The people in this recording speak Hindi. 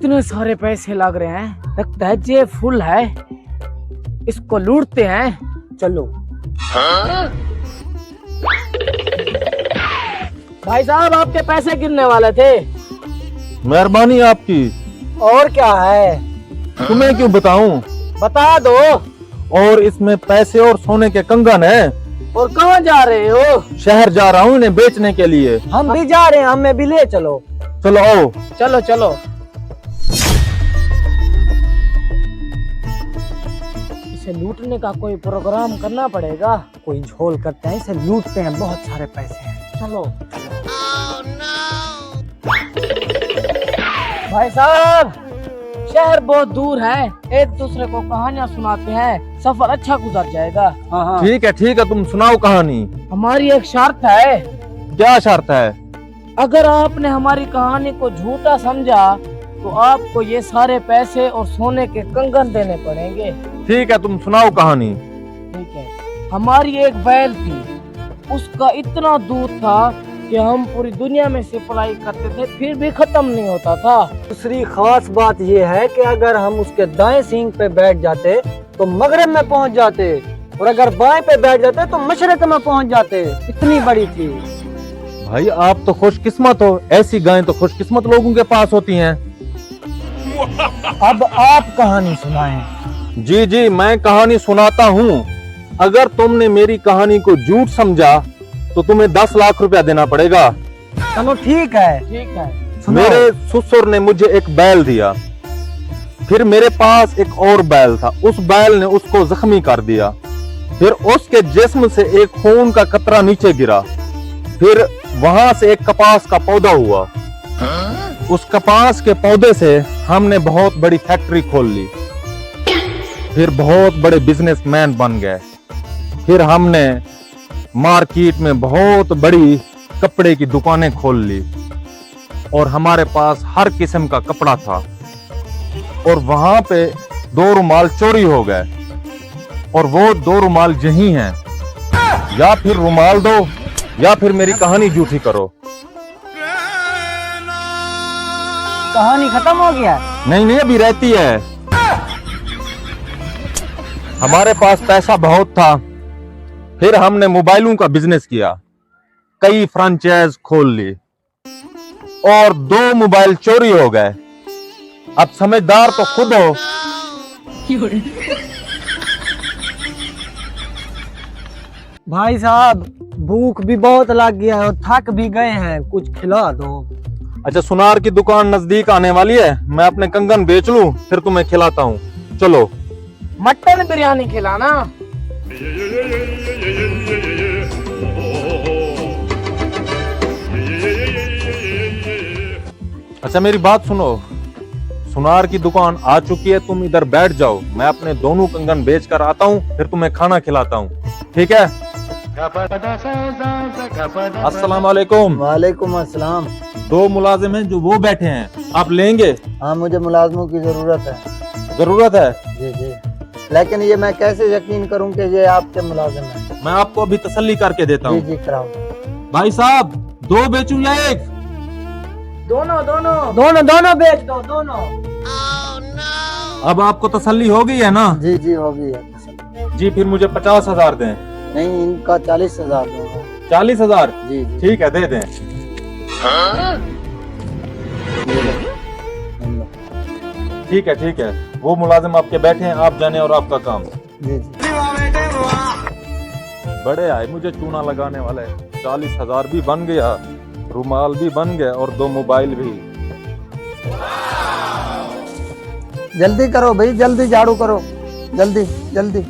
इतने सारे पैसे लग रहे हैं, लगता है जेब फुल है। इसको लूटते हैं, चलो। भाई साहब, आपके पैसे गिरने वाले थे। मेहरबानी आपकी। और क्या है? तुम्हें क्यों बताऊं? बता दो। और इसमें पैसे और सोने के कंगन है। और कहाँ जा रहे हो? शहर जा रहा हूँ इन्हें बेचने के लिए। हम भी जा रहे हैं, हमें भी ले चलो। चलो आओ। चलो चलो। इसे लूटने का कोई प्रोग्राम करना पड़ेगा। कोई झोल करते हैं, इसे लूटते हैं, बहुत सारे पैसे हैं। चलो। भाई साहब, शहर बहुत दूर है, एक दूसरे को कहानियाँ सुनाते हैं, सफर अच्छा गुजर जाएगा। हाँ। ठीक है, तुम सुनाओ कहानी। हमारी एक शर्त है। क्या शर्त है? अगर आपने हमारी कहानी को झूठा समझा तो आपको ये सारे पैसे और सोने के कंगन देने पड़ेंगे। ठीक है, तुम सुनाओ कहानी। ठीक है। हमारी एक बैल थी, उसका इतना दूध था कि हम पूरी दुनिया में सप्लाई करते थे, फिर भी खत्म नहीं होता था। दूसरी खास बात यह है कि अगर हम उसके दाएं सींग पे बैठ जाते तो मगरिब में पहुंच जाते, और अगर बाएं पे बैठ जाते तो मशरक में पहुंच जाते। इतनी बड़ी थी। भाई आप तो खुशकिस्मत हो, ऐसी गायें तो खुशकिस्मत लोगों के पास होती हैं। अब आप कहानी सुनाएं। जी, मैं कहानी सुनाता हूँ। अगर तुमने मेरी कहानी को झूठ समझा तो तुम्हें 10 लाख रुपया देना पड़ेगा। चलो ठीक है। मेरे ससुर ने मुझे एक बैल दिया, फिर मेरे पास एक और बैल था, उस बैल ने उसको जख्मी कर दिया, फिर उसके जिस्म से एक खून का कतरा नीचे गिरा, फिर वहां से एक कपास का पौधा हुआ। उस कपास के पौधे से हमने बहुत बड़ी फैक्ट्री खोल ली, फिर बहुत बड़े बिजनेसमैन बन गए, फिर हमने मार्केट में बहुत बड़ी कपड़े की दुकानें खोल ली, और हमारे पास हर किस्म का कपड़ा था। और वहां पे 2 रुमाल चोरी हो गए, और वो 2 रुमाल यही हैं। या फिर रुमाल दो या फिर मेरी कहानी झूठी करो। कहानी खत्म हो गया? नहीं, अभी रहती है। हमारे पास पैसा बहुत था, फिर हमने मोबाइलों का बिजनेस किया, कई फ्रेंचाइज खोल ली, और 2 मोबाइल चोरी हो गए। अब समझदार तो खुद हो। भाई साहब, भूख भी बहुत लग गया है और थक भी गए हैं, कुछ खिला दो। अच्छा, सुनार की दुकान नजदीक आने वाली है, मैं अपने कंगन बेच लूं, फिर तुम्हें खिलाता हूँ। चलो। मटन बिरयानी खिलाना। अच्छा, मेरी बात सुनो, सुनार की दुकान आ चुकी है, तुम इधर बैठ जाओ, मैं अपने दोनों कंगन बेच कर आता हूँ, फिर तुम्हें खाना खिलाता हूँ। ठीक है? अस्सलाम वालेकुम। वालेकुम अस्सलाम। 2 मुलाजिम हैं जो वो बैठे हैं, आप लेंगे? हाँ, मुझे मुलाजमों की जरूरत है। जरूरत है? जी, लेकिन ये मैं कैसे यकीन करूं कि ये आपके मुलाजिम हैं? मैं आपको अभी तसल्ली करके देता हूँ। जी, कराओ। भाई साहब, 2 बेचूं या 1? दोनों बेच दो, दोनों। अब आपको तसल्ली हो गई है ना? जी, हो गई है। जी, फिर मुझे 50,000 दें। नहीं, इनका 40,000 दूंगा। 40,000? जी। ठीक है, दे दें। ठीक है, वो मुलाजिम आपके बैठे हैं, आप जाने और आपका काम। जी। बड़े आए मुझे चूना लगाने वाले। 40,000 भी बन गया, रुमाल भी बन गया, और 2 मोबाइल भी। जल्दी करो भाई, जल्दी झाड़ू करो, जल्दी।